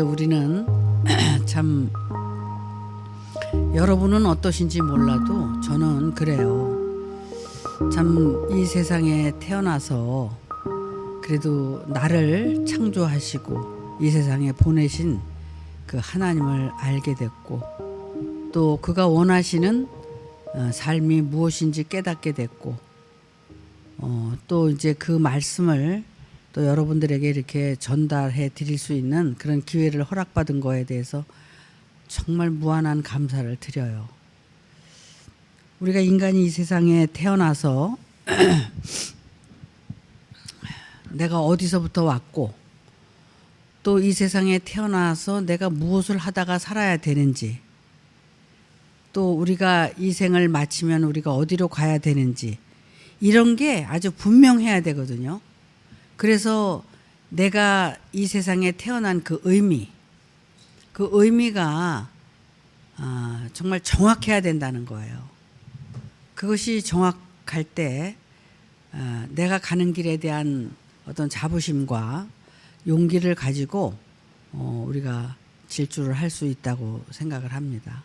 우리는 참 여러분은 어떠신지 몰라도 저는 그래요. 참 이 세상에 태어나서 그래도 나를 창조하시고 이 세상에 보내신 그 하나님을 알게 됐고, 또 그가 원하시는 삶이 무엇인지 깨닫게 됐고, 또 이제 그 말씀을 또 여러분들에게 이렇게 전달해 드릴 수 있는 그런 기회를 허락받은 거에 대해서 정말 무한한 감사를 드려요. 우리가 인간이 이 세상에 태어나서 내가 어디서부터 왔고, 또 이 세상에 태어나서 내가 무엇을 하다가 살아야 되는지, 또 우리가 이 생을 마치면 우리가 어디로 가야 되는지, 이런 게 아주 분명해야 되거든요. 그래서 내가 이 세상에 태어난 그 의미가 정말 정확해야 된다는 거예요. 그것이 정확할 때 내가 가는 길에 대한 어떤 자부심과 용기를 가지고 우리가 질주를 할 수 있다고 생각을 합니다.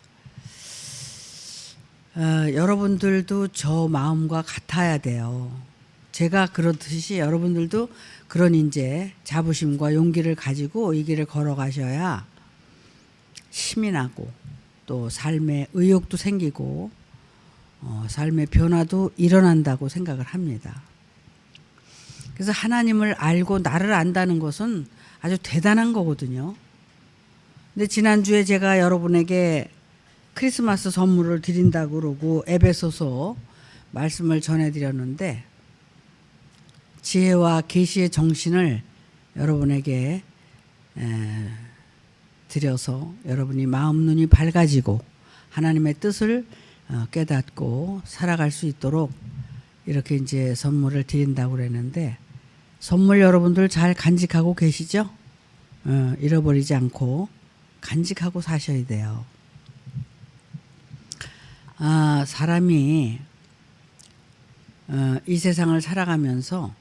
여러분들도 저 마음과 같아야 돼요. 제가 그렇듯이 여러분들도 그런 이제 자부심과 용기를 가지고 이 길을 걸어가셔야 힘이 나고, 또 삶의 의욕도 생기고 삶의 변화도 일어난다고 생각을 합니다. 그래서 하나님을 알고 나를 안다는 것은 아주 대단한 거거든요. 근데 지난주에 제가 여러분에게 크리스마스 선물을 드린다고 그러고 에베소서 말씀을 전해드렸는데, 지혜와 계시의 정신을 여러분에게 드려서 여러분이 마음 눈이 밝아지고 하나님의 뜻을 깨닫고 살아갈 수 있도록 이렇게 이제 선물을 드린다고 그랬는데, 선물 여러분들 잘 간직하고 계시죠? 잃어버리지 않고 간직하고 사셔야 돼요. 사람이 이 세상을 살아가면서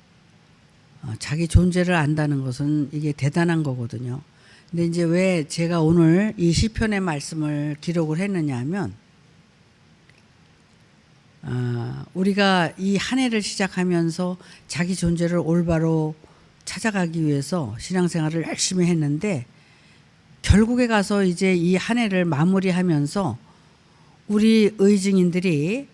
자기 존재를 안다는 것은 이게 대단한 거거든요. 근데 이제 왜 제가 오늘 이 시편의 말씀을 기록을 했느냐 하면, 우리가 이 한 해를 시작하면서 자기 존재를 올바로 찾아가기 위해서 신앙생활을 열심히 했는데, 결국에 가서 이제 이 한 해를 마무리하면서 우리 의증인들이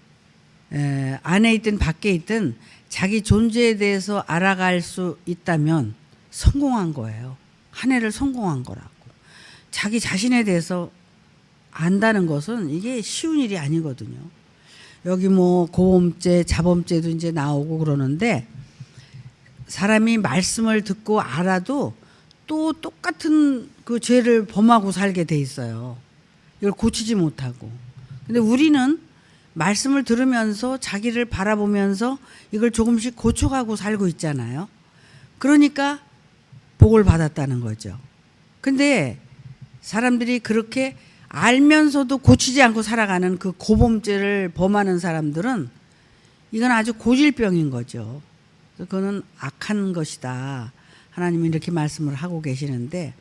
안에 있든 밖에 있든 자기 존재에 대해서 알아갈 수 있다면 성공한 거예요. 한 해를 성공한 거라고. 자기 자신에 대해서 안다는 것은 이게 쉬운 일이 아니거든요. 여기 뭐 고범죄, 자범죄도 이제 나오고 그러는데, 사람이 말씀을 듣고 알아도 또 똑같은 그 죄를 범하고 살게 돼 있어요. 이걸 고치지 못하고. 근데 우리는 말씀을 들으면서 자기를 바라보면서 이걸 조금씩 고쳐가고 살고 있잖아요. 그러니까 복을 받았다는 거죠. 근데 사람들이 그렇게 알면서도 고치지 않고 살아가는 그 고범죄를 범하는 사람들은 이건 아주 고질병인 거죠. 그거는 악한 것이다. 하나님이 이렇게 말씀을 하고 계시는데,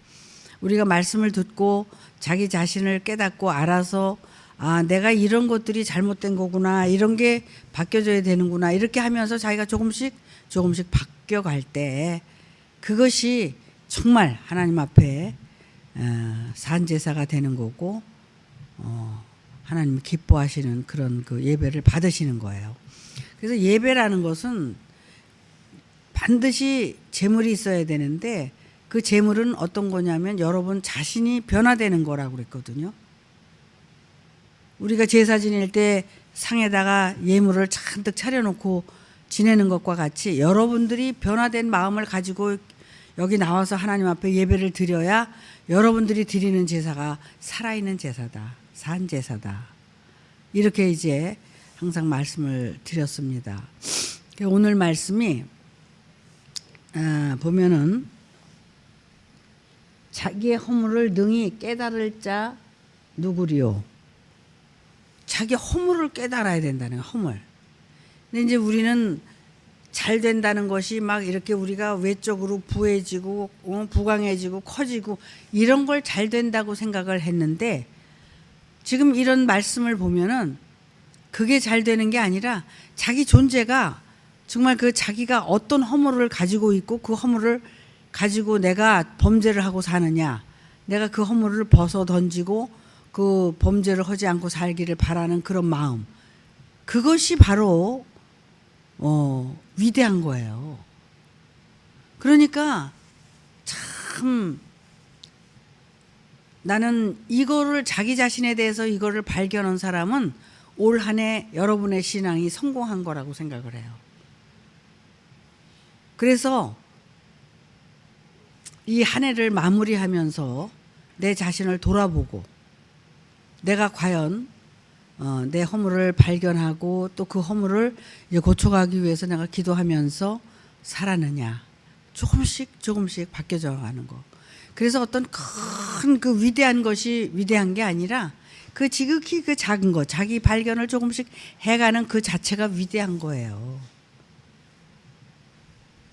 우리가 말씀을 듣고 자기 자신을 깨닫고 알아서 내가 이런 것들이 잘못된 거구나, 이런 게 바뀌어져야 되는구나, 이렇게 하면서 자기가 조금씩 바뀌어갈 때 그것이 정말 하나님 앞에 산제사가 되는 거고, 하나님이 기뻐하시는 그런 그 예배를 받으시는 거예요. 그래서 예배라는 것은 반드시 재물이 있어야 되는데, 그 재물은 어떤 거냐면 여러분 자신이 변화되는 거라고 그랬거든요. 우리가 제사 지낼 때 상에다가 예물을 잔뜩 차려놓고 지내는 것과 같이 여러분들이 변화된 마음을 가지고 여기 나와서 하나님 앞에 예배를 드려야 여러분들이 드리는 제사가 살아있는 제사다, 산 제사다, 이렇게 이제 항상 말씀을 드렸습니다. 오늘 말씀이 보면은 자기의 허물을 능히 깨달을 자 누구리요? 자기 허물을 깨달아야 된다는 거예요. 허물. 근데 이제 우리는 잘 된다는 것이 막 이렇게 우리가 외적으로 부해지고 부강해지고 커지고 이런 걸 잘 된다고 생각을 했는데 지금 이런 말씀을 보면은 그게 잘 되는 게 아니라 자기 존재가 정말 그 자기가 어떤 허물을 가지고 있고 그 허물을 가지고 내가 범죄를 하고 사느냐, 내가 그 허물을 벗어 던지고 그 범죄를 하지 않고 살기를 바라는 그런 마음, 그것이 바로 위대한 거예요. 그러니까 참 나는 이거를 자기 자신에 대해서 이거를 발견한 사람은 올 한 해 여러분의 신앙이 성공한 거라고 생각을 해요. 그래서 이 한 해를 마무리하면서 내 자신을 돌아보고 내가 과연 내 허물을 발견하고 또 그 허물을 이제 고쳐가기 위해서 내가 기도하면서 살았느냐, 조금씩 바뀌어져 가는 거. 그래서 어떤 큰 그 위대한 것이 위대한 게 아니라 그 지극히 그 작은 것, 자기 발견을 조금씩 해가는 그 자체가 위대한 거예요.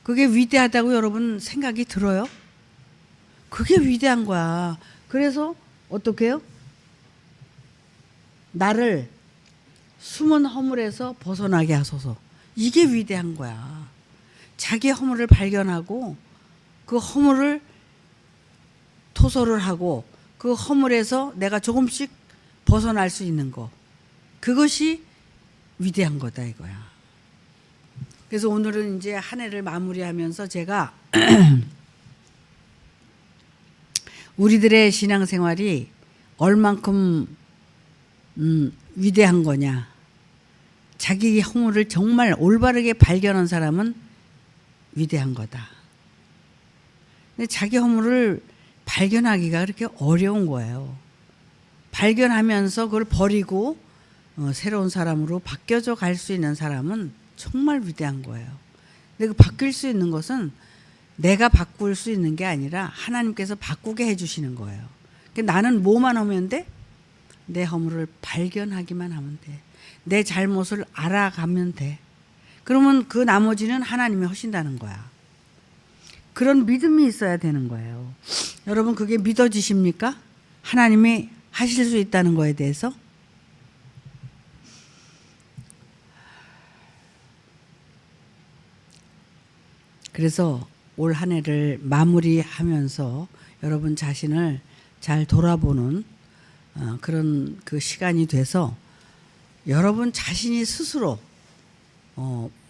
그게 위대하다고 여러분 생각이 들어요? 그게 위대한 거야. 그래서 어떻게 해요? 나를 숨은 허물에서 벗어나게 하소서. 이게 위대한 거야. 자기의 허물을 발견하고 그 허물을 토설을 하고 그 허물에서 내가 조금씩 벗어날 수 있는 거. 그것이 위대한 거다 이거야. 그래서 오늘은 이제 한 해를 마무리하면서 제가 우리들의 신앙생활이 얼만큼 위대한 거냐. 자기 허물을 정말 올바르게 발견한 사람은 위대한 거다. 근데 자기 허물을 발견하기가 그렇게 어려운 거예요. 발견하면서 그걸 버리고 새로운 사람으로 바뀌어져 갈 수 있는 사람은 정말 위대한 거예요. 근데 그 바뀔 수 있는 것은 내가 바꿀 수 있는 게 아니라 하나님께서 바꾸게 해주시는 거예요. 그러니까 나는 뭐만 하면 돼? 내 허물을 발견하기만 하면 돼. 내 잘못을 알아가면 돼. 그러면 그 나머지는 하나님이 하신다는 거야. 그런 믿음이 있어야 되는 거예요. 여러분 그게 믿어지십니까? 하나님이 하실 수 있다는 거에 대해서? 그래서 올 한 해를 마무리하면서 여러분 자신을 잘 돌아보는 그런 그 시간이 돼서 여러분 자신이 스스로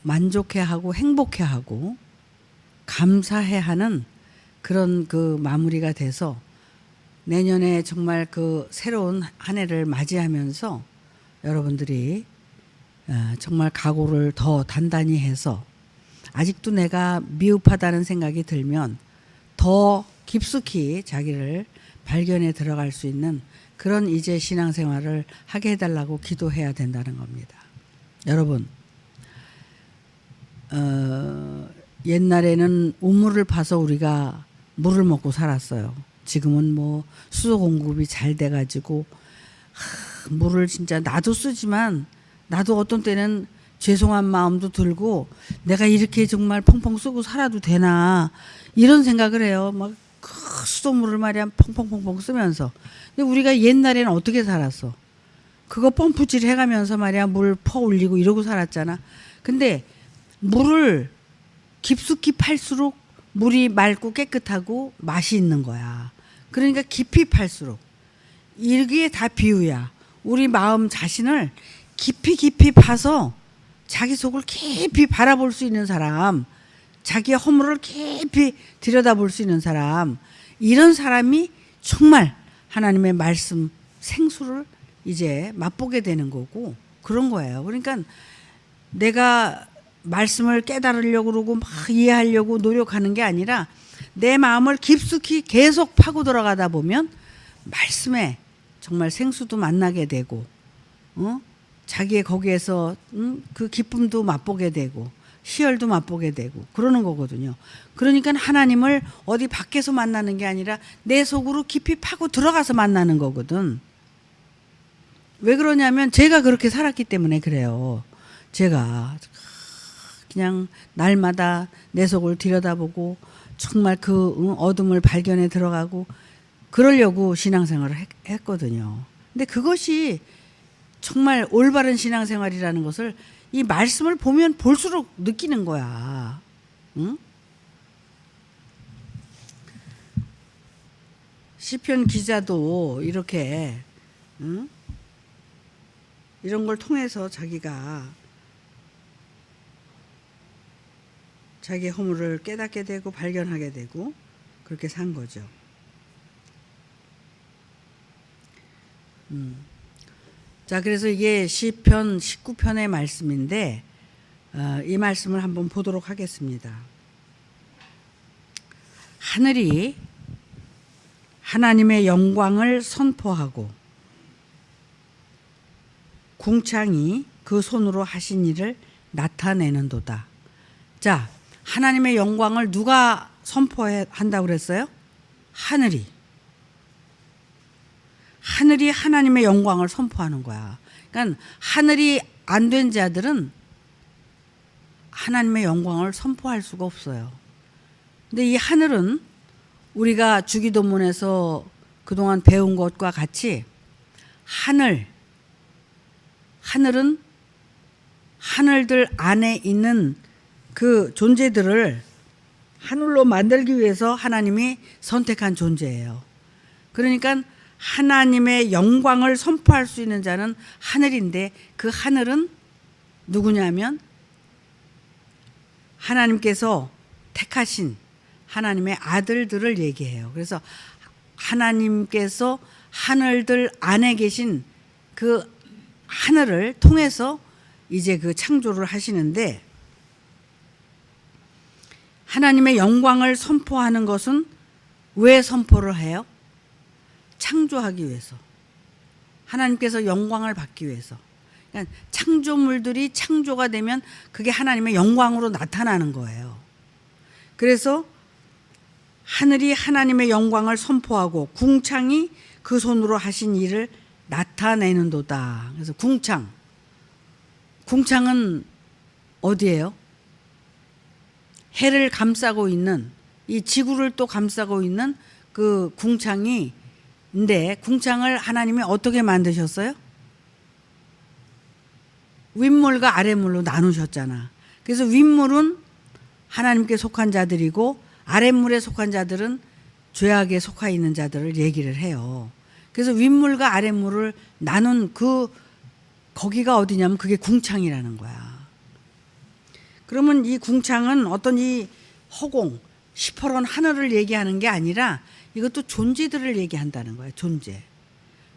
만족해하고 행복해하고 감사해하는 그런 그 마무리가 돼서 내년에 정말 그 새로운 한 해를 맞이하면서 여러분들이 정말 각오를 더 단단히 해서 아직도 내가 미흡하다는 생각이 들면 더 깊숙이 자기를 발견해 들어갈 수 있는 그런 이제 신앙생활을 하게 해달라고 기도해야 된다는 겁니다. 여러분 옛날에는 우물을 파서 우리가 물을 먹고 살았어요. 지금은 뭐 수도 공급이 잘 돼가지고 물을 진짜 나도 쓰지만 나도 어떤 때는 죄송한 마음도 들고 내가 이렇게 정말 펑펑 쓰고 살아도 되나 이런 생각을 해요. 막 수돗물을 말이야 펑펑펑펑 쓰면서. 근데 우리가 옛날에는 어떻게 살았어? 그거 펌프질 해가면서 말이야 물 퍼 올리고 이러고 살았잖아. 근데 물을 깊숙이 팔수록 물이 맑고 깨끗하고 맛이 있는 거야. 그러니까 깊이 팔수록 이게 다 비유야. 우리 마음 자신을 깊이 파서 자기 속을 깊이 바라볼 수 있는 사람, 자기의 허물을 깊이 들여다볼 수 있는 사람, 이런 사람이 정말 하나님의 말씀 생수를 이제 맛보게 되는 거고 그런 거예요. 그러니까 내가 말씀을 깨달으려고 그러고 막 이해하려고 노력하는 게 아니라 내 마음을 깊숙이 계속 파고 들어가다 보면 말씀에 정말 생수도 만나게 되고 자기의 거기에서 그 기쁨도 맛보게 되고 희열도 맛보게 되고 그러는 거거든요. 그러니까 하나님을 어디 밖에서 만나는 게 아니라 내 속으로 깊이 파고 들어가서 만나는 거거든. 왜 그러냐면 제가 그렇게 살았기 때문에 그래요. 제가 그냥 날마다 내 속을 들여다보고 정말 그 어둠을 발견해 들어가고 그러려고 신앙생활을 했거든요. 근데 그것이 정말 올바른 신앙생활이라는 것을 이 말씀을 보면 볼수록 느끼는 거야. 응? 시편 기자도 이렇게 응? 이런 걸 통해서 자기가 자기 허물을 깨닫게 되고 발견하게 되고 그렇게 산 거죠. 자, 그래서 이게 시편 19편의 말씀인데 이 말씀을 한번 보도록 하겠습니다. 하늘이 하나님의 영광을 선포하고 궁창이 그 손으로 하신 일을 나타내는도다. 자, 하나님의 영광을 누가 선포한다고 그랬어요? 하늘이. 하늘이 하나님의 영광을 선포하는 거야. 그러니까 하늘이 안 된 자들은 하나님의 영광을 선포할 수가 없어요. 근데 이 하늘은 우리가 주기도문에서 그동안 배운 것과 같이 하늘은 하늘들 안에 있는 그 존재들을 하늘로 만들기 위해서 하나님이 선택한 존재예요. 그러니까 하나님의 영광을 선포할 수 있는 자는 하늘인데 그 하늘은 누구냐면 하나님께서 택하신 하나님의 아들들을 얘기해요. 그래서 하나님께서 하늘들 안에 계신 그 하늘을 통해서 이제 그 창조를 하시는데 하나님의 영광을 선포하는 것은 왜 선포를 해요? 창조하기 위해서. 하나님께서 영광을 받기 위해서. 그러니까 창조물들이 창조가 되면 그게 하나님의 영광으로 나타나는 거예요. 그래서 하늘이 하나님의 영광을 선포하고 궁창이 그 손으로 하신 일을 나타내는도다. 그래서 궁창은 어디예요? 해를 감싸고 있는 이 지구를 또 감싸고 있는 그 궁창이 근데 궁창을 하나님이 어떻게 만드셨어요? 윗물과 아랫물로 나누셨잖아. 그래서 윗물은 하나님께 속한 자들이고 아랫물에 속한 자들은 죄악에 속하 있는 자들을 얘기를 해요. 그래서 윗물과 아랫물을 나눈 거기가 어디냐면 그게 궁창이라는 거야. 그러면 이 궁창은 어떤 이 허공, 시퍼런 하늘을 얘기하는 게 아니라 이것도 존재들을 얘기한다는 거예요. 존재.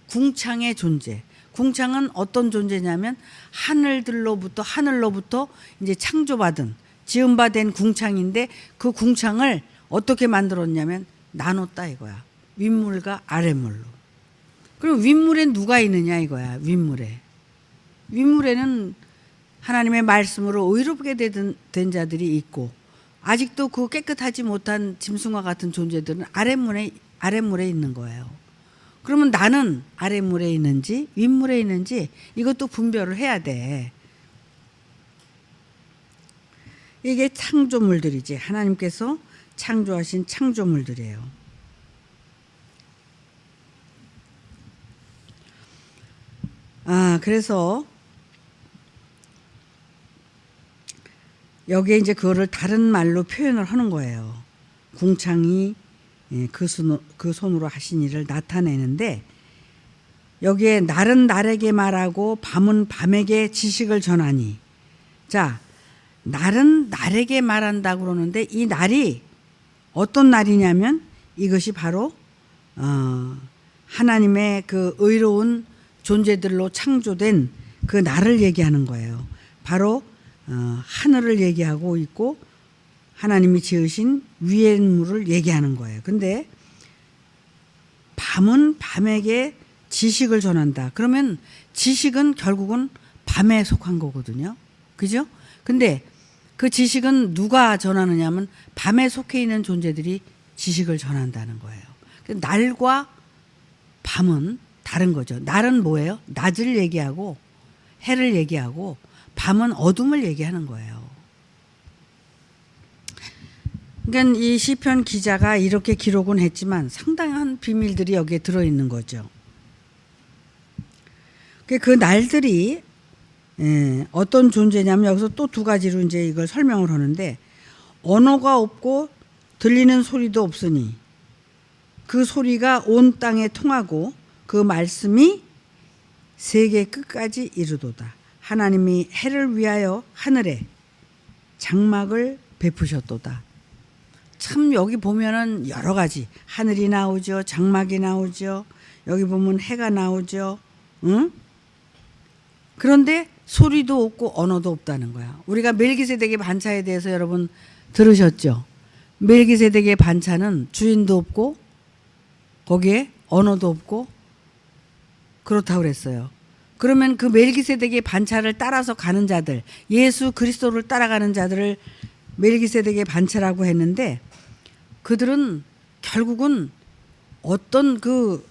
궁창의 존재. 궁창은 어떤 존재냐면 하늘로부터 이제 창조받은 지음바된 궁창인데 그 궁창을 어떻게 만들었냐면 나눴다 이거야. 윗물과 아랫물로. 그럼 윗물에 누가 있느냐 이거야. 윗물에는 하나님의 말씀으로 의롭게 된 자들이 있고 아직도 그 깨끗하지 못한 짐승과 같은 존재들은 아랫물에 있는 거예요. 그러면 나는 아랫물에 있는지 윗물에 있는지 이것도 분별을 해야 돼. 이게 창조물들이지. 하나님께서 창조하신 창조물들이에요. 그래서 여기에 이제 그거를 다른 말로 표현을 하는 거예요. 궁창이 그 손으로 하신 일을 나타내는데 여기에 날은 날에게 말하고 밤은 밤에게 지식을 전하니. 자, 날은 날에게 말한다고 그러는데 이 날이 어떤 날이냐면 이것이 바로 하나님의 그 의로운 존재들로 창조된 그 날을 얘기하는 거예요. 바로 하늘을 얘기하고 있고 하나님이 지으신 위의 물을 얘기하는 거예요. 근데 밤은 밤에게 지식을 전한다. 그러면 지식은 결국은 밤에 속한 거거든요. 그죠? 근데 그 지식은 누가 전하느냐 하면 밤에 속해 있는 존재들이 지식을 전한다는 거예요. 날과 밤은 다른 거죠. 날은 뭐예요? 낮을 얘기하고 해를 얘기하고 밤은 어둠을 얘기하는 거예요. 그러니까 이 시편 기자가 이렇게 기록은 했지만 상당한 비밀들이 여기에 들어있는 거죠. 그 날들이 어떤 존재냐면 여기서 또 두 가지로 이제 이걸 설명을 하는데, 언어가 없고 들리는 소리도 없으니 그 소리가 온 땅에 통하고 그 말씀이 세계 끝까지 이르도다. 하나님이 해를 위하여 하늘에 장막을 베푸셨도다. 참 여기 보면은 여러 가지 하늘이 나오죠. 장막이 나오죠. 여기 보면 해가 나오죠. 응? 그런데 소리도 없고 언어도 없다는 거야. 우리가 멜기세덱의 반차에 대해서 여러분 들으셨죠? 멜기세덱의 반차는 주인도 없고 거기에 언어도 없고 그렇다고 그랬어요. 그러면 그 멜기세덱의 반차를 따라서 가는 자들, 예수 그리스도를 따라가는 자들을 멜기세덱의 반차라고 했는데, 그들은 결국은 어떤 그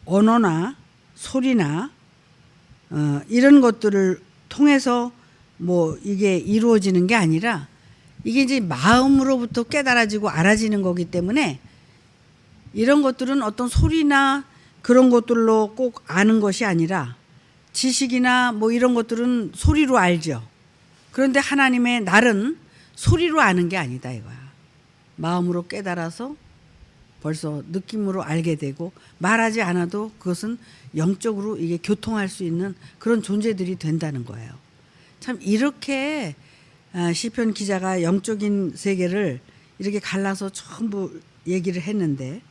언어나 소리나 이런 것들을 통해서 뭐 이게 이루어지는 게 아니라 이게 이제 마음으로부터 깨달아지고 알아지는 거기 때문에, 이런 것들은 어떤 소리나 그런 것들로 꼭 아는 것이 아니라 지식이나 뭐 이런 것들은 소리로 알죠. 그런데 하나님의 날은 소리로 아는 게 아니다 이거야. 마음으로 깨달아서 벌써 느낌으로 알게 되고 말하지 않아도 그것은 영적으로 이게 교통할 수 있는 그런 존재들이 된다는 거예요. 참 이렇게 시편 기자가 영적인 세계를 이렇게 갈라서 전부 얘기를 했는데,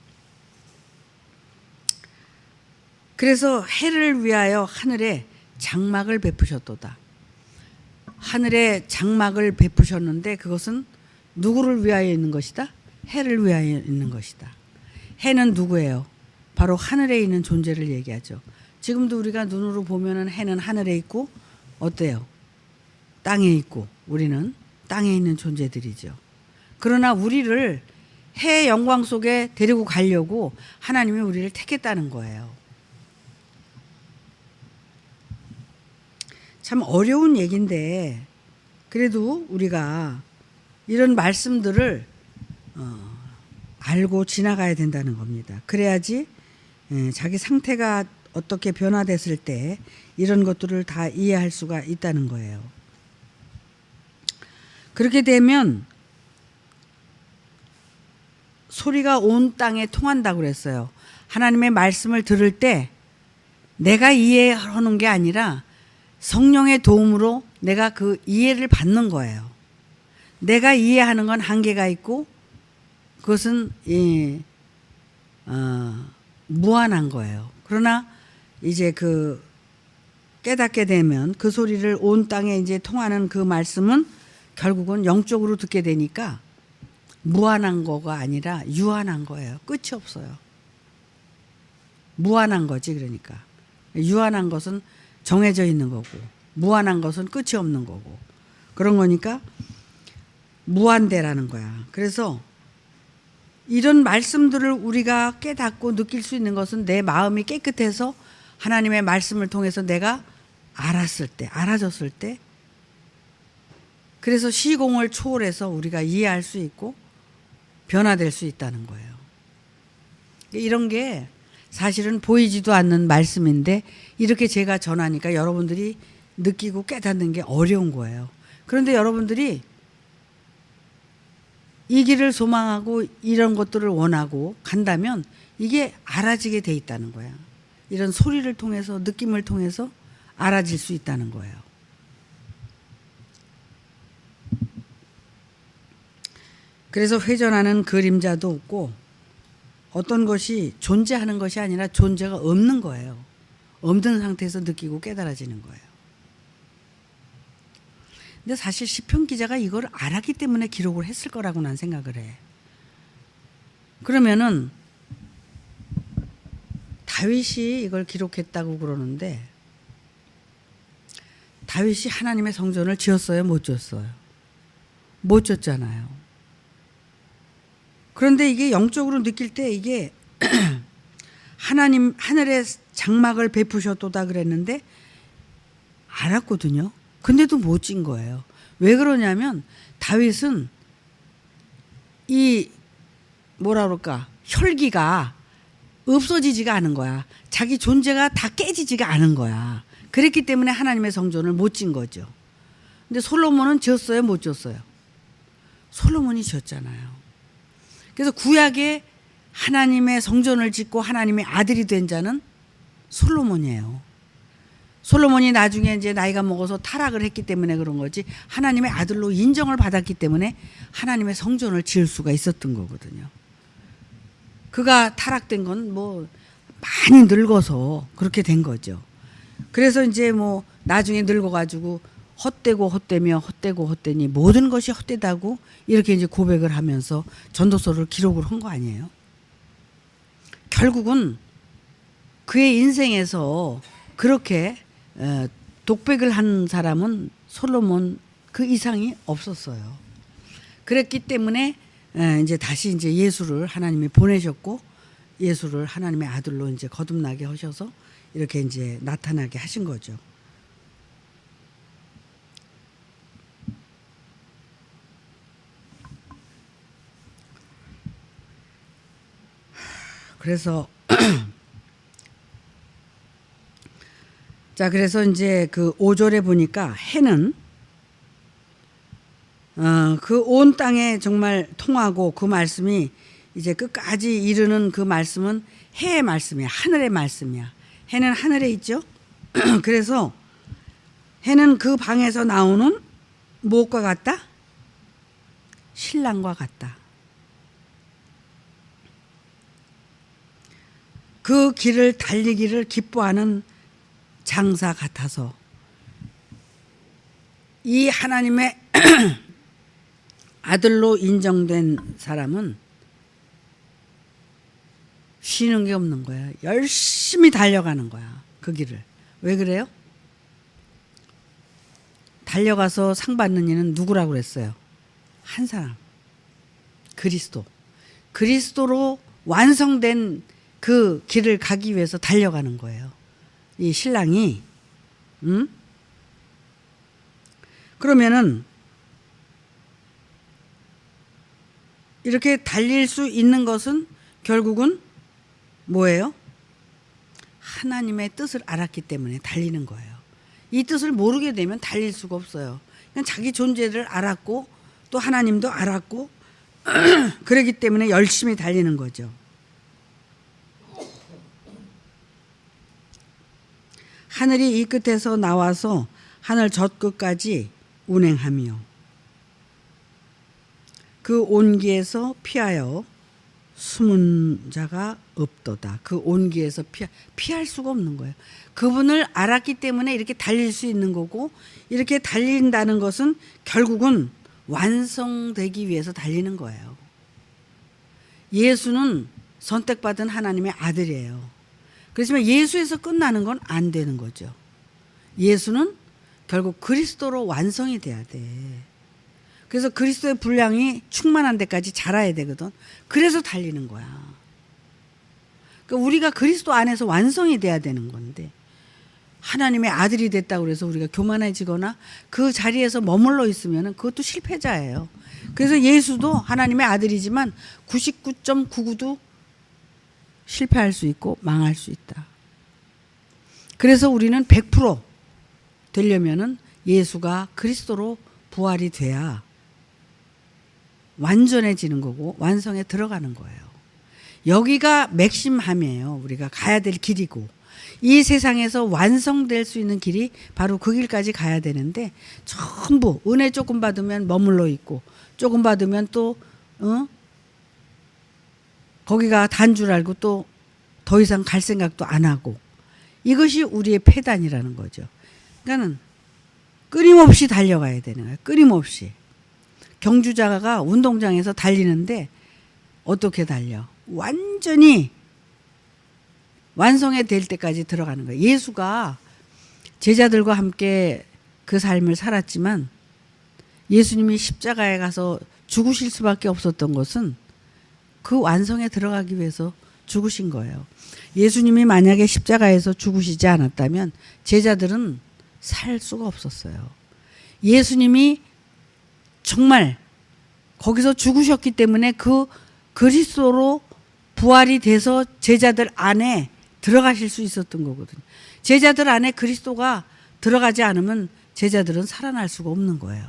그래서 해를 위하여 하늘에 장막을 베푸셨도다. 하늘에 장막을 베푸셨는데 그것은 누구를 위하여 있는 것이다? 해를 위하여 있는 것이다. 해는 누구예요? 바로 하늘에 있는 존재를 얘기하죠. 지금도 우리가 눈으로 보면은 해는 하늘에 있고 어때요? 땅에 있고 우리는 땅에 있는 존재들이죠. 그러나 우리를 해의 영광 속에 데리고 가려고 하나님이 우리를 택했다는 거예요. 참 어려운 얘기인데 그래도 우리가 이런 말씀들을 알고 지나가야 된다는 겁니다. 그래야지 자기 상태가 어떻게 변화됐을 때 이런 것들을 다 이해할 수가 있다는 거예요. 그렇게 되면 소리가 온 땅에 통한다고 그랬어요. 하나님의 말씀을 들을 때 내가 이해하는 게 아니라 성령의 도움으로 내가 그 이해를 받는 거예요. 내가 이해하는 건 한계가 있고 그것은 무한한 거예요. 그러나 이제 그 깨닫게 되면 그 소리를 온 땅에 이제 통하는 그 말씀은 결국은 영적으로 듣게 되니까 무한한 거가 아니라 유한한 거예요. 끝이 없어요. 무한한 거지. 그러니까 유한한 것은 정해져 있는 거고 무한한 것은 끝이 없는 거고 그런 거니까 무한대라는 거야. 그래서 이런 말씀들을 우리가 깨닫고 느낄 수 있는 것은 내 마음이 깨끗해서 하나님의 말씀을 통해서 내가 알았을 때, 알아졌을 때, 그래서 시공을 초월해서 우리가 이해할 수 있고 변화될 수 있다는 거예요. 이런 게 사실은 보이지도 않는 말씀인데 이렇게 제가 전하니까 여러분들이 느끼고 깨닫는 게 어려운 거예요. 그런데 여러분들이 이 길을 소망하고 이런 것들을 원하고 간다면 이게 알아지게 돼 있다는 거야. 이런 소리를 통해서 느낌을 통해서 알아질 수 있다는 거예요. 그래서 회전하는 그림자도 없고 어떤 것이 존재하는 것이 아니라 존재가 없는 거예요. 없는 상태에서 느끼고 깨달아지는 거예요. 근데 사실 시편 기자가 이걸 알았기 때문에 기록을 했을 거라고 난 생각을 해. 그러면은 다윗이 이걸 기록했다고 그러는데 다윗이 하나님의 성전을 지었어요? 못 지었어요? 못 지었잖아요. 그런데 이게 영적으로 느낄 때 이게 하나님 하늘의 장막을 베푸셨도다 그랬는데 알았거든요. 근데도 못 진 거예요. 왜 그러냐면 다윗은 이 뭐라 그럴까 혈기가 없어지지가 않은 거야. 자기 존재가 다 깨지지가 않은 거야. 그랬기 때문에 하나님의 성전을 못 진 거죠. 근데 솔로몬은 지었어요? 못 지었어요? 솔로몬이 지었잖아요. 그래서 구약에 하나님의 성전을 짓고 하나님의 아들이 된 자는 솔로몬이에요. 솔로몬이 나중에 이제 나이가 먹어서 타락을 했기 때문에 그런 거지, 하나님의 아들로 인정을 받았기 때문에 하나님의 성전을 지을 수가 있었던 거거든요. 그가 타락된 건 뭐 많이 늙어서 그렇게 된 거죠. 그래서 이제 뭐 나중에 늙어가지고 헛되고 헛되며 헛되고 헛되니 모든 것이 헛되다고 이렇게 이제 고백을 하면서 전도서를 기록을 한 거 아니에요. 결국은 그의 인생에서 그렇게 독백을 한 사람은 솔로몬 그 이상이 없었어요. 그랬기 때문에 이제 다시 이제 예수를 하나님이 보내셨고, 예수를 하나님의 아들로 이제 거듭나게 하셔서 이렇게 이제 나타나게 하신 거죠. 그래서 자, 그래서 이제 그 5절에 보니까 해는 그 온 땅에 정말 통하고, 그 말씀이 이제 끝까지 이르는 그 말씀은 해의 말씀이야. 하늘의 말씀이야. 해는 하늘에 있죠. 그래서 해는 그 방에서 나오는 무엇과 같다? 신랑과 같다. 그 길을 달리기를 기뻐하는 장사 같아서, 이 하나님의 아들로 인정된 사람은 쉬는 게 없는 거야. 열심히 달려가는 거야. 그 길을. 왜 그래요? 달려가서 상 받는 이는 누구라고 그랬어요? 한 사람. 그리스도. 그리스도로 완성된 그 길을 가기 위해서 달려가는 거예요. 이 신랑이. 그러면은 이렇게 달릴 수 있는 것은 결국은 뭐예요? 하나님의 뜻을 알았기 때문에 달리는 거예요. 이 뜻을 모르게 되면 달릴 수가 없어요. 그냥 자기 존재를 알았고 또 하나님도 알았고 그러기 때문에 열심히 달리는 거죠. 하늘이 이 끝에서 나와서 하늘 저 끝까지 운행하며 그 온기에서 피하여 숨은 자가 없도다. 그 온기에서 피할 수가 없는 거예요. 그분을 알았기 때문에 이렇게 달릴 수 있는 거고, 이렇게 달린다는 것은 결국은 완성되기 위해서 달리는 거예요. 예수는 선택받은 하나님의 아들이에요. 그렇지만 예수에서 끝나는 건 안 되는 거죠. 예수는 결국 그리스도로 완성이 돼야 돼. 그래서 그리스도의 분량이 충만한 데까지 자라야 되거든. 그래서 달리는 거야. 그러니까 우리가 그리스도 안에서 완성이 돼야 되는 건데, 하나님의 아들이 됐다고 해서 우리가 교만해지거나 그 자리에서 머물러 있으면 그것도 실패자예요. 그래서 예수도 하나님의 아들이지만 99.99도 실패할 수 있고 망할 수 있다. 그래서 우리는 100% 되려면은 예수가 그리스도로 부활이 돼야 완전해지는 거고 완성에 들어가는 거예요. 여기가 맥심함이에요. 우리가 가야 될 길이고, 이 세상에서 완성될 수 있는 길이 바로 그 길까지 가야 되는데, 전부 은혜 조금 받으면 머물러 있고, 조금 받으면 또 거기가 단 줄 알고 또 더 이상 갈 생각도 안 하고, 이것이 우리의 폐단이라는 거죠. 그러니까는 끊임없이 달려가야 되는 거예요. 끊임없이. 경주자가 운동장에서 달리는데 어떻게 달려? 완전히 완성이 될 때까지 들어가는 거예요. 예수가 제자들과 함께 그 삶을 살았지만 예수님이 십자가에 가서 죽으실 수밖에 없었던 것은 그 완성에 들어가기 위해서 죽으신 거예요. 예수님이 만약에 십자가에서 죽으시지 않았다면 제자들은 살 수가 없었어요. 예수님이 정말 거기서 죽으셨기 때문에 그 그리스도로 부활이 돼서 제자들 안에 들어가실 수 있었던 거거든요. 제자들 안에 그리스도가 들어가지 않으면 제자들은 살아날 수가 없는 거예요.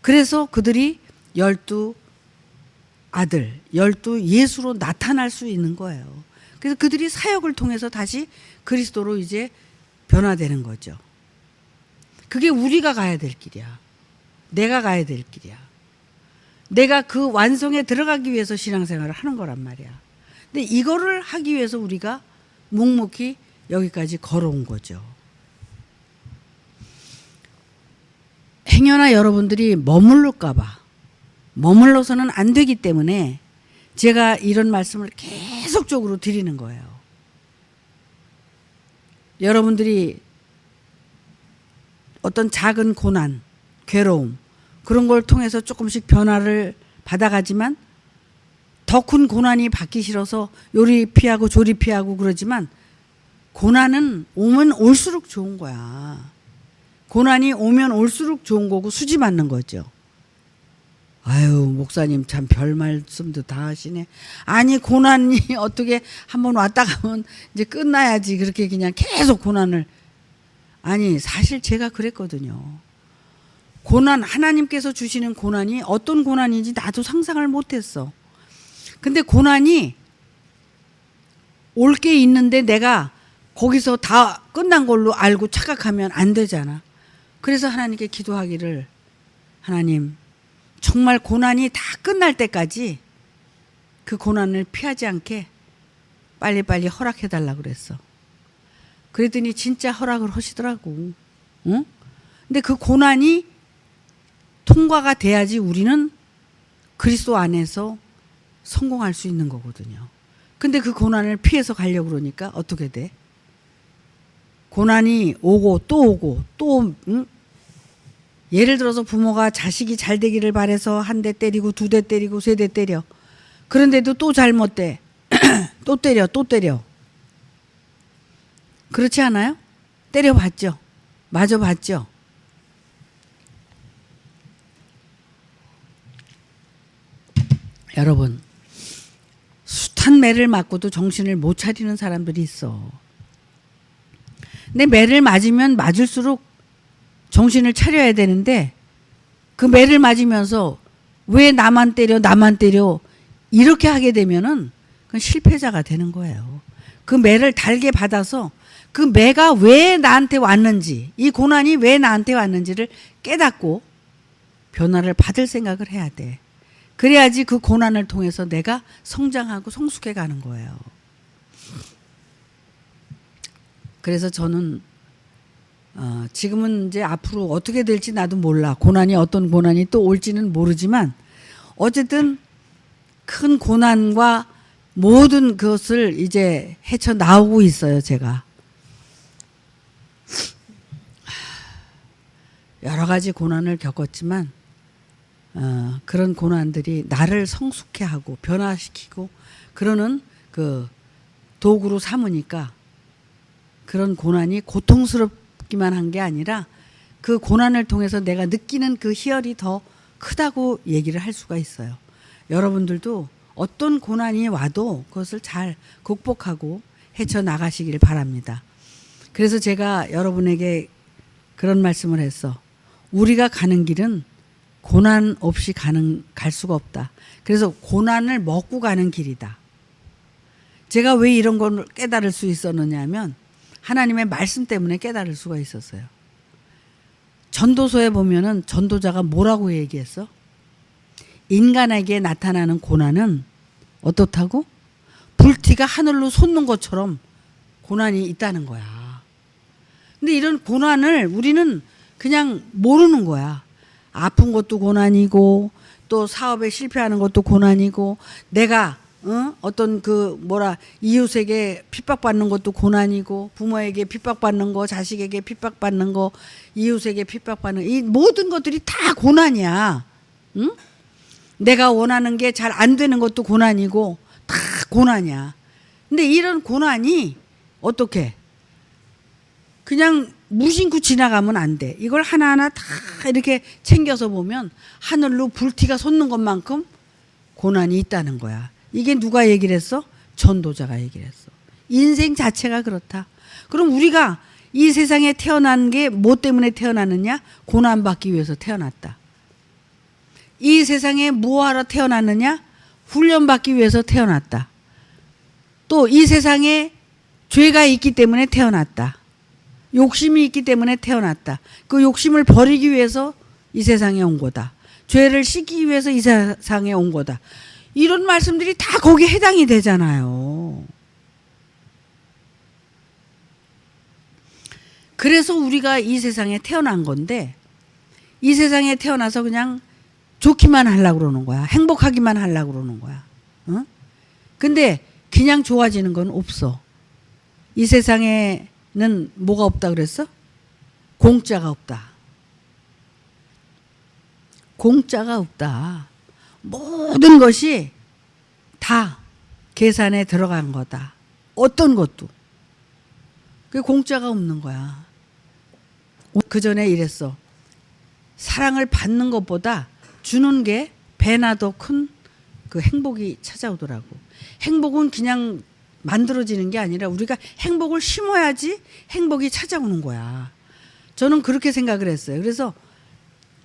그래서 그들이 12 아들, 12 예수로 나타날 수 있는 거예요. 그래서 그들이 사역을 통해서 다시 그리스도로 이제 변화되는 거죠. 그게 우리가 가야 될 길이야. 내가 가야 될 길이야. 내가 그 완성에 들어가기 위해서 신앙생활을 하는 거란 말이야. 근데 이거를 하기 위해서 우리가 묵묵히 여기까지 걸어온 거죠. 행여나 여러분들이 머물러서는 안 되기 때문에 제가 이런 말씀을 계속적으로 드리는 거예요. 여러분들이 어떤 작은 고난, 괴로움 그런 걸 통해서 조금씩 변화를 받아가지만 더 큰 고난이 받기 싫어서 요리 피하고 조리 피하고 그러지만 고난은 오면 올수록 좋은 거야. 고난이 오면 올수록 좋은 거고 수지 맞는 거죠. 아유, 목사님 참 별 말씀도 다 하시네. 아니, 고난이 어떻게 한번 왔다 가면 이제 끝나야지. 그렇게 그냥 계속 고난을. 아니, 사실 제가 그랬거든요. 고난, 하나님께서 주시는 고난이 어떤 고난인지 나도 상상을 못했어. 근데 고난이 올 게 있는데 내가 거기서 다 끝난 걸로 알고 착각하면 안 되잖아. 그래서 하나님께 기도하기를, 하나님, 정말 고난이 다 끝날 때까지 그 고난을 피하지 않게 빨리빨리 허락해달라고 그랬어. 그랬더니 진짜 허락을 하시더라고. 응? 근데 그 고난이 통과가 돼야지 우리는 그리스도 안에서 성공할 수 있는 거거든요. 근데 그 고난을 피해서 가려고 그러니까 어떻게 돼? 고난이 오고 또 오고 또, 응? 예를 들어서 부모가 자식이 잘 되기를 바라서 한 대 때리고 두 대 때리고 세 대 때려. 그런데도 또 잘못돼. 또 때려, 또 때려. 그렇지 않아요? 때려봤죠? 맞아봤죠? 여러분, 숱한 매를 맞고도 정신을 못 차리는 사람들이 있어. 근데 매를 맞으면 맞을수록 정신을 차려야 되는데 그 매를 맞으면서 왜 나만 때려 이렇게 하게 되면은 그건 실패자가 되는 거예요. 그 매를 달게 받아서 그 매가 왜 나한테 왔는지, 이 고난이 왜 나한테 왔는지를 깨닫고 변화를 받을 생각을 해야 돼. 그래야지 그 고난을 통해서 내가 성장하고 성숙해 가는 거예요. 그래서 저는 지금은 이제 앞으로 어떻게 될지 나도 몰라. 어떤 고난이 또 올지는 모르지만 어쨌든 큰 고난과 모든 것을 이제 헤쳐나오고 있어요, 제가. 여러 가지 고난을 겪었지만 그런 고난들이 나를 성숙해 하고 변화시키고 그러는 그 도구로 삼으니까 그런 고난이 고통스럽기만 한 게 아니라 그 고난을 통해서 내가 느끼는 그 희열이 더 크다고 얘기를 할 수가 있어요. 여러분들도 어떤 고난이 와도 그것을 잘 극복하고 헤쳐나가시길 바랍니다. 그래서 제가 여러분에게 그런 말씀을 했어. 우리가 가는 길은 고난 없이 갈 수가 없다. 그래서 고난을 먹고 가는 길이다. 제가 왜 이런 걸 깨달을 수 있었느냐 하면 하나님의 말씀 때문에 깨달을 수가 있었어요. 전도서에 보면은 전도자가 뭐라고 얘기했어? 인간에게 나타나는 고난은 어떻다고? 불티가 하늘로 솟는 것처럼 고난이 있다는 거야. 근데 이런 고난을 우리는 그냥 모르는 거야. 아픈 것도 고난이고 또 사업에 실패하는 것도 고난이고 내가 어떤 이웃에게 핍박받는 것도 고난이고 부모에게 핍박받는 거, 자식에게 핍박받는 거, 이웃에게 핍박받는 이 모든 것들이 다 고난이야. 응? 내가 원하는 게 잘 안 되는 것도 고난이고 다 고난이야. 근데 이런 고난이 어떻게 그냥 무심코 지나가면 안 돼. 이걸 하나하나 다 이렇게 챙겨서 보면 하늘로 불티가 솟는 것만큼 고난이 있다는 거야. 이게 누가 얘기를 했어? 전도자가 얘기를 했어. 인생 자체가 그렇다. 그럼 우리가 이 세상에 태어난 게 뭐 때문에 태어났느냐? 고난받기 위해서 태어났다. 이 세상에 뭐하러 태어났느냐? 훈련받기 위해서 태어났다. 또 이 세상에 죄가 있기 때문에 태어났다. 욕심이 있기 때문에 태어났다. 그 욕심을 버리기 위해서 이 세상에 온 거다. 죄를 씻기 위해서 이 세상에 온 거다. 이런 말씀들이 다 거기에 해당이 되잖아요. 그래서 우리가 이 세상에 태어난 건데 이 세상에 태어나서 그냥 좋기만 하려고 그러는 거야. 행복하기만 하려고 그러는 거야. 어? 근데 그냥 좋아지는 건 없어. 이 세상에는 뭐가 없다 그랬어? 공짜가 없다. 공짜가 없다. 모든 것이 다 계산에 들어간 거다. 어떤 것도. 그게 공짜가 없는 거야. 그 전에 이랬어. 사랑을 받는 것보다 주는 게 배나 더 큰 그 행복이 찾아오더라고. 행복은 그냥 만들어지는 게 아니라 우리가 행복을 심어야지 행복이 찾아오는 거야. 저는 그렇게 생각을 했어요. 그래서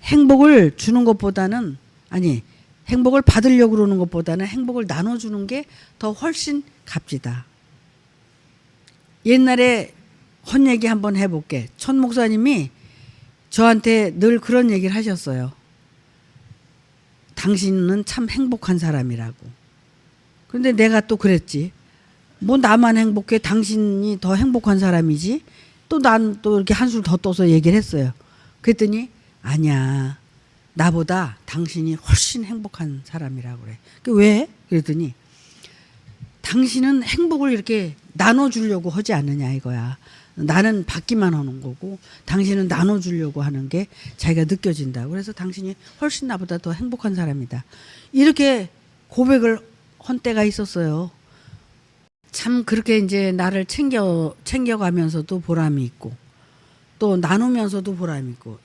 행복을 주는 것보다는 아니 행복을 받으려고 그러는 것보다는 행복을 나눠주는 게 더 훨씬 값지다. 옛날에 헌 얘기 한번 해볼게. 천 목사님이 저한테 늘 그런 얘기를 하셨어요. 당신은 참 행복한 사람이라고. 그런데 내가 또 그랬지. 뭐 나만 행복해? 당신이 더 행복한 사람이지? 또 난 또 이렇게 한술 더 떠서 얘기를 했어요. 그랬더니 아니야. 나보다 당신이 훨씬 행복한 사람이라고 그래. 왜? 그랬더니 당신은 행복을 이렇게 나눠주려고 하지 않느냐 이거야. 나는 받기만 하는 거고 당신은 나눠주려고 하는 게 자기가 느껴진다고. 그래서 당신이 훨씬 나보다 더 행복한 사람이다. 이렇게 고백을 한 때가 있었어요. 참 그렇게 이제 나를 챙겨가면서도 보람이 있고 또 나누면서도 보람이 있고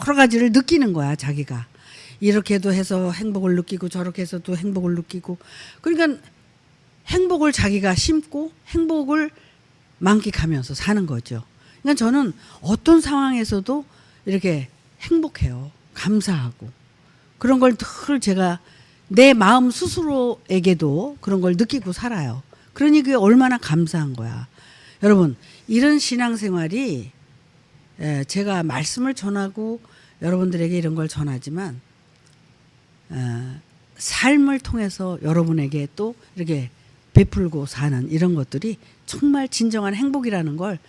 여러 가지를 느끼는 거야 자기가. 이렇게도 해서 행복을 느끼고 저렇게 해서도 행복을 느끼고. 그러니까 행복을 자기가 심고 행복을 만끽하면서 사는 거죠. 그러니까 저는 어떤 상황에서도 이렇게 행복해요. 감사하고. 그런 걸 늘 제가 내 마음 스스로에게도 그런 걸 느끼고 살아요. 그러니 그게 얼마나 감사한 거야. 여러분 이런 신앙생활이 제가 말씀을 전하고 여러분들에게 이런 걸 전하지만 삶을 통해서 여러분에게 또 이렇게 베풀고 사는 이런 것들이 정말 진정한 행복이라는 걸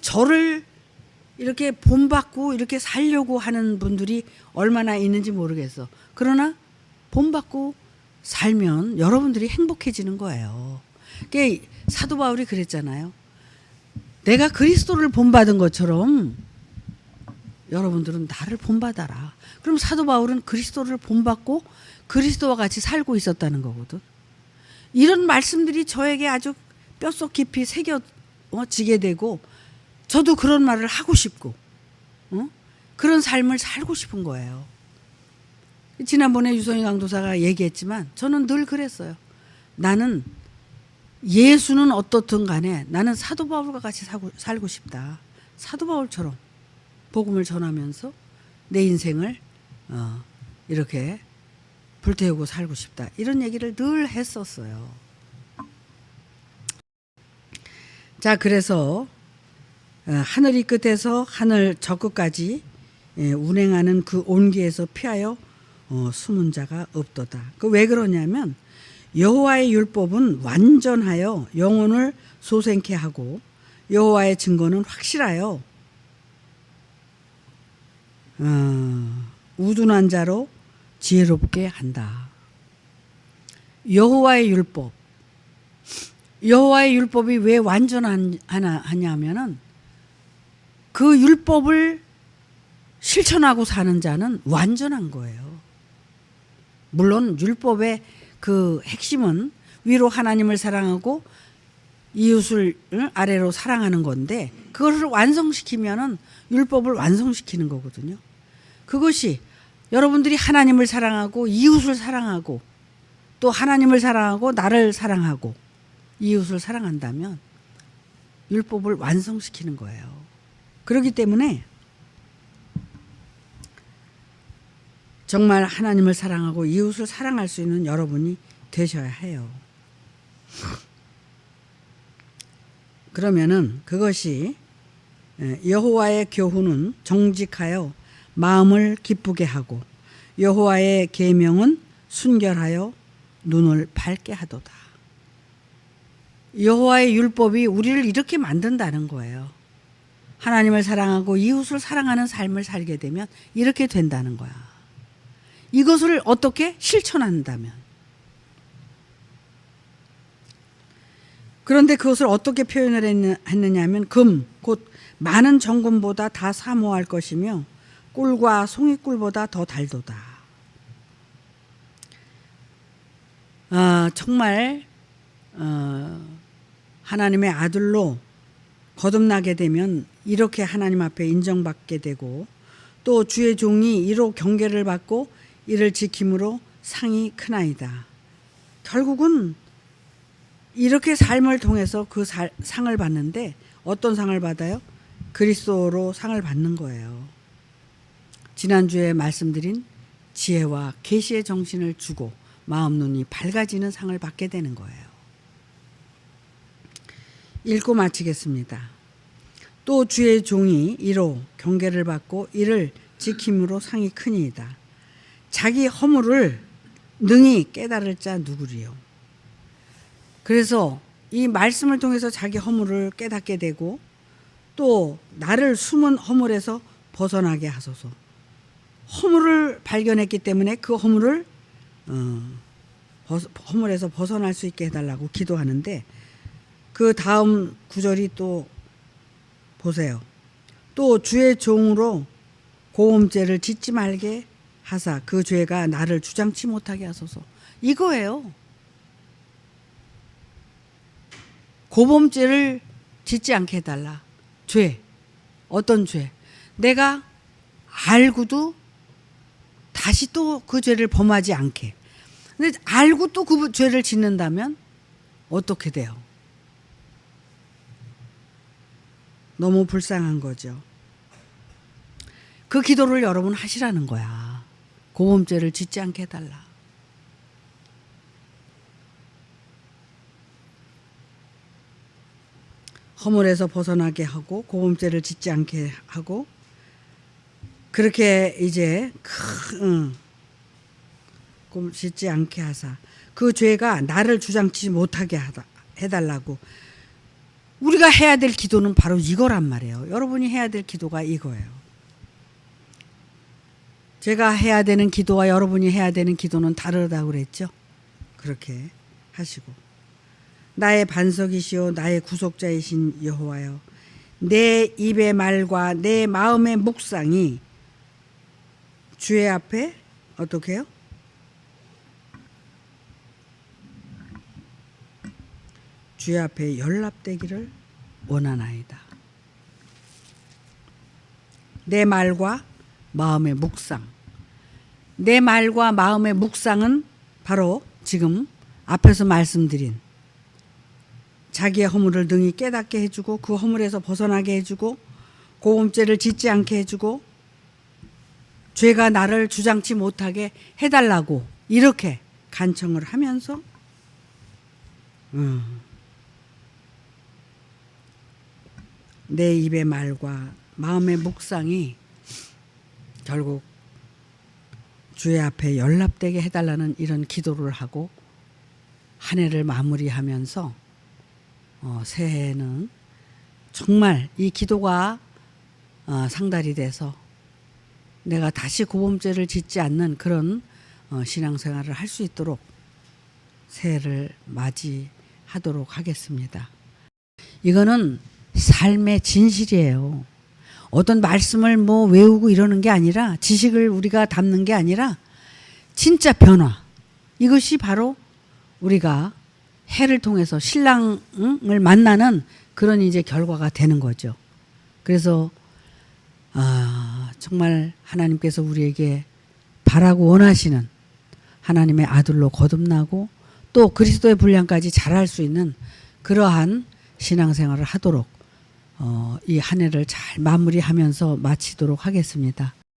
저를 이렇게 본받고 이렇게 살려고 하는 분들이 얼마나 있는지 모르겠어. 그러나 본받고 살면 여러분들이 행복해지는 거예요. 그러니까 사도 바울이 그랬잖아요. 내가 그리스도를 본받은 것처럼 여러분들은 나를 본받아라. 그럼 사도 바울은 그리스도를 본받고 그리스도와 같이 살고 있었다는 거거든. 이런 말씀들이 저에게 아주 뼛속 깊이 새겨지게 되고 저도 그런 말을 하고 싶고 그런 삶을 살고 싶은 거예요. 지난번에 유성희 강도사가 얘기했지만 저는 늘 그랬어요. 나는 예수는 어떻든 간에 나는 사도 바울과 같이 살고 싶다. 사도 바울처럼 복음을 전하면서 내 인생을 이렇게 불태우고 살고 싶다. 이런 얘기를 늘 했었어요. 자, 그래서 하늘 이 끝에서 하늘 저 끝까지 운행하는 그 온기에서 피하여 숨은 자가 없도다. 그 왜 그러냐면 여호와의 율법은 완전하여 영혼을 소생케 하고 여호와의 증거는 확실하여 우둔한 자로 지혜롭게 한다. 여호와의 율법. 여호와의 율법이 왜 완전하냐면은 그 율법을 실천하고 사는 자는 완전한 거예요. 물론 율법의 그 핵심은 위로 하나님을 사랑하고 이웃을 아래로 사랑하는 건데 그것을 완성시키면은 율법을 완성시키는 거거든요. 그것이 여러분들이 하나님을 사랑하고 이웃을 사랑하고 또 하나님을 사랑하고 나를 사랑하고 이웃을 사랑한다면 율법을 완성시키는 거예요. 그렇기 때문에 정말 하나님을 사랑하고 이웃을 사랑할 수 있는 여러분이 되셔야 해요. 그러면은 그것이 여호와의 교훈은 정직하여 마음을 기쁘게 하고 여호와의 계명은 순결하여 눈을 밝게 하도다. 여호와의 율법이 우리를 이렇게 만든다는 거예요. 하나님을 사랑하고 이웃을 사랑하는 삶을 살게 되면 이렇게 된다는 거야. 이것을 어떻게 실천한다면. 그런데 그것을 어떻게 표현을 했느냐 하면 금, 곧 많은 정금보다 다 사모할 것이며 꿀과 송이꿀보다 더 달도다. 정말 하나님의 아들로 거듭나게 되면 이렇게 하나님 앞에 인정받게 되고 또 주의 종이 이로 경계를 받고 이를 지킴으로 상이 크나이다. 결국은 이렇게 삶을 통해서 그 상을 받는데 어떤 상을 받아요? 그리스도로 상을 받는 거예요. 지난주에 말씀드린 지혜와 계시의 정신을 주고 마음 눈이 밝아지는 상을 받게 되는 거예요. 읽고 마치겠습니다. 또 주의 종이 이로 경계를 받고 이를 지킴으로 상이 크니이다. 자기 허물을 능히 깨달을 자 누구리요. 그래서 이 말씀을 통해서 자기 허물을 깨닫게 되고 또 나를 숨은 허물에서 벗어나게 하소서. 허물을 발견했기 때문에 그 허물을 허물에서 벗어날 수 있게 해달라고 기도하는데 그 다음 구절이 또 보세요. 또 주의 종으로 고음죄를 짓지 말게 하사 그 죄가 나를 주장치 못하게 하소서. 이거예요. 고범죄를 짓지 않게 해달라. 죄. 어떤 죄? 내가 알고도 다시 또 그 죄를 범하지 않게. 근데 알고 또 그 죄를 짓는다면 어떻게 돼요? 너무 불쌍한 거죠. 그 기도를 여러분 하시라는 거야. 고범죄를 짓지 않게 해달라. 허물에서 벗어나게 하고 고범죄를 짓지 않게 하고 그렇게 이제 짓지 않게 하사 그 죄가 나를 주장치 못하게 해달라고. 우리가 해야 될 기도는 바로 이거란 말이에요. 여러분이 해야 될 기도가 이거예요. 제가 해야 되는 기도와 여러분이 해야 되는 기도는 다르다고 그랬죠. 그렇게 하시고 나의 반석이시오 나의 구속자이신 여호와여 내 입의 말과 내 마음의 묵상이 주의 앞에 어떻게 해요? 주의 앞에 연락되기를 원하나이다. 내 말과 마음의 묵상. 내 말과 마음의 묵상은 바로 지금 앞에서 말씀드린 자기의 허물을 능히 깨닫게 해주고 그 허물에서 벗어나게 해주고 고음죄를 짓지 않게 해주고 죄가 나를 주장치 못하게 해달라고 이렇게 간청을 하면서 내 입의 말과 마음의 묵상이 결국 주의 앞에 연락되게 해달라는 이런 기도를 하고 한 해를 마무리하면서 새해에는 정말 이 기도가 상달이 돼서 내가 다시 고범죄를 짓지 않는 그런 신앙생활을 할 수 있도록 새해를 맞이하도록 하겠습니다. 이거는 삶의 진실이에요. 어떤 말씀을 뭐 외우고 이러는 게 아니라 지식을 우리가 담는 게 아니라 진짜 변화. 이것이 바로 우리가 해를 통해서 신랑을 만나는 그런 이제 결과가 되는 거죠. 그래서 정말 하나님께서 우리에게 바라고 원하시는 하나님의 아들로 거듭나고 또 그리스도의 분량까지 잘할 수 있는 그러한 신앙생활을 하도록 이 한 해를 잘 마무리하면서 마치도록 하겠습니다.